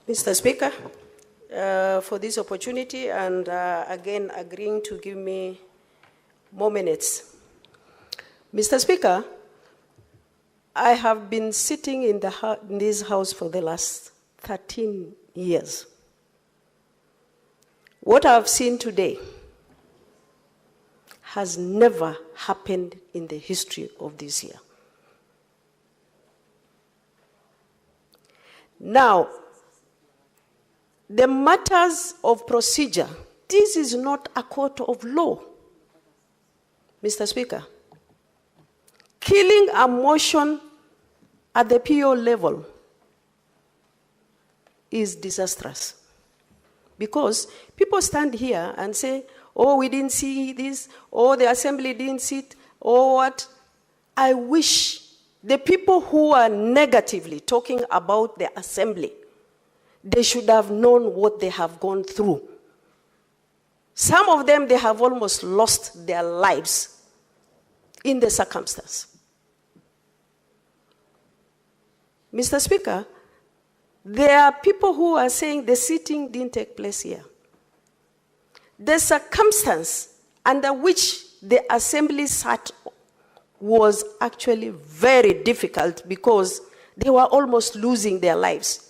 Mr. Speaker, for this opportunity and again agreeing to give me more minutes. Mr. Speaker, I have been sitting in this house for the last 13 years. What I've seen today has never happened in the history of this year. Now, the matters of procedure, this is not a court of law, Mr. Speaker. Killing a motion at the PO level is disastrous. Because people stand here and say, oh, we didn't see this, or the assembly didn't see it, or what. I wish the people who are negatively talking about the assembly, they should have known what they have gone through. Some of them, they have almost lost their lives in the circumstance. Mr. Speaker, there are people who are saying the sitting didn't take place here. The circumstance under which the assembly sat was actually very difficult because they were almost losing their lives.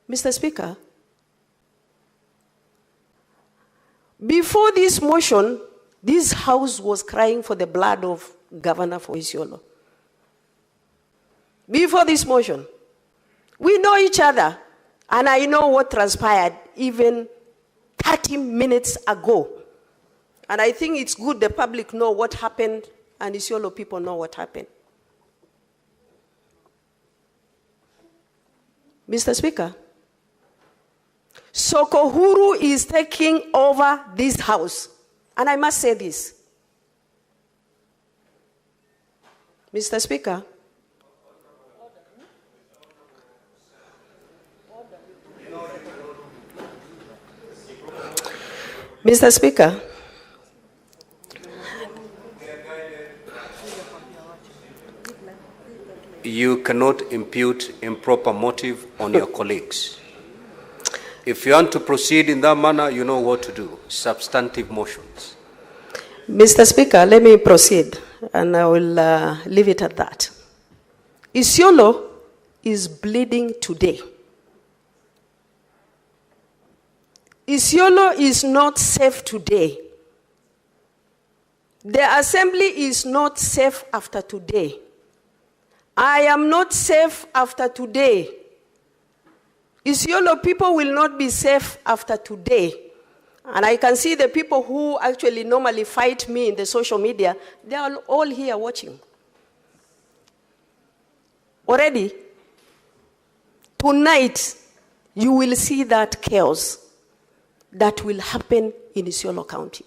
Mr. Speaker, before this motion, this house was crying for the blood of Governor for Isiolo. Before this motion, we know each other, and I know what transpired even 30 minutes ago. And I think it's good the public know what happened and Isiolo people know what happened. Mr. Speaker, Sokohuru is taking over this house. And I must say this. Mr. Speaker, Mr. Speaker, you cannot impute improper motive on your colleagues. If you want to proceed in that manner, you know what to do. Substantive motions. Mr. Speaker, let me proceed, and I will leave it at that. Isiolo is bleeding today. Isiolo is not safe today. The assembly is not safe after today. I am not safe after today. Isiolo people will not be safe after today. And I can see the people who actually normally fight me in the social media, they are all here watching. Already, tonight, you will see that chaos that will happen in Isiolo County.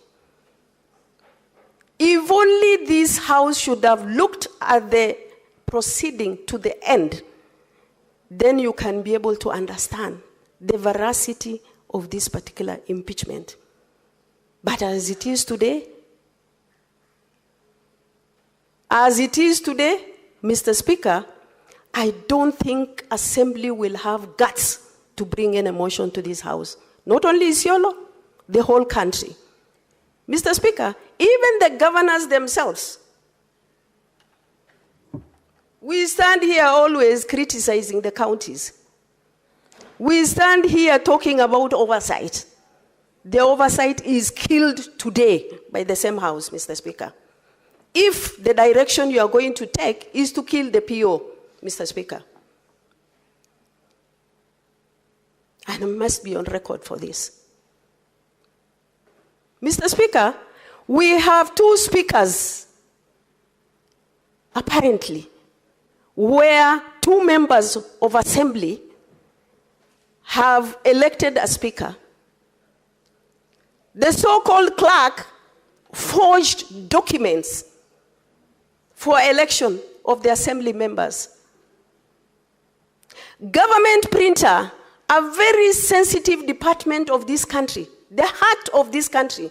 If only this house should have looked at the proceeding to the end, then you can be able to understand the veracity of this particular impeachment. But as it is today, Mr. Speaker, I don't think Assembly will have guts to bring in a motion to this house. Not only Isiolo, the whole country. Mr. Speaker, even the governors themselves, we stand here always criticizing the counties. We stand here talking about oversight. The oversight is killed today by the same house, Mr. Speaker. If the direction you are going to take is to kill the PO, Mr. Speaker, and I must be on record for this. Mr. Speaker, we have two speakers, apparently, where two members of assembly have elected a speaker. The so-called clerk forged documents for election of the assembly members. Government printer, a very sensitive department of this country, the heart of this country,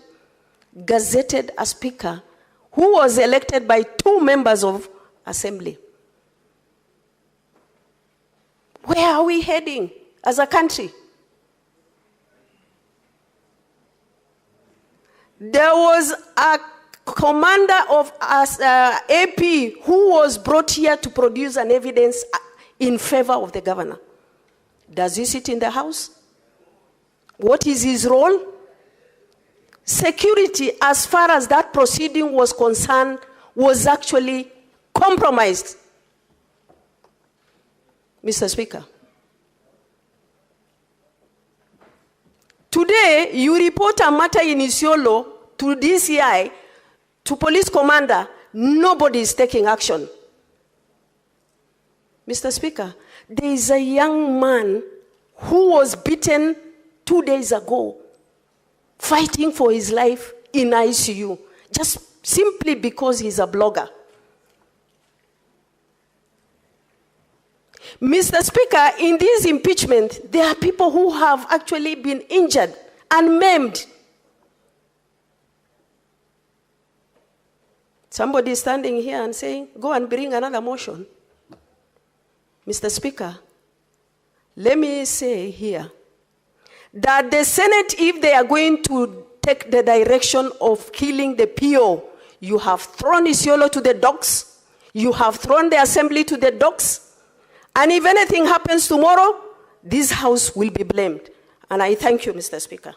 gazetted a speaker who was elected by two members of assembly. Where are we heading as a country? There was a commander of AP who was brought here to produce an evidence in favor of the governor. Does he sit in the house? What is his role? Security, as far as that proceeding was concerned, was actually compromised. Mr. Speaker, today you report a matter in Isiolo to DCI, to police commander, nobody is taking action. Mr. Speaker, there is a young man who was beaten 2 days ago, fighting for his life in ICU, just simply because he's a blogger. Mr. Speaker, in this impeachment, there are people who have actually been injured and maimed. Somebody is standing here and saying, go and bring another motion. Mr. Speaker, let me say here that the Senate, if they are going to take the direction of killing the PO, you have thrown Isiolo to the dogs, you have thrown the assembly to the dogs, and if anything happens tomorrow, this house will be blamed. And I thank you, Mr. Speaker.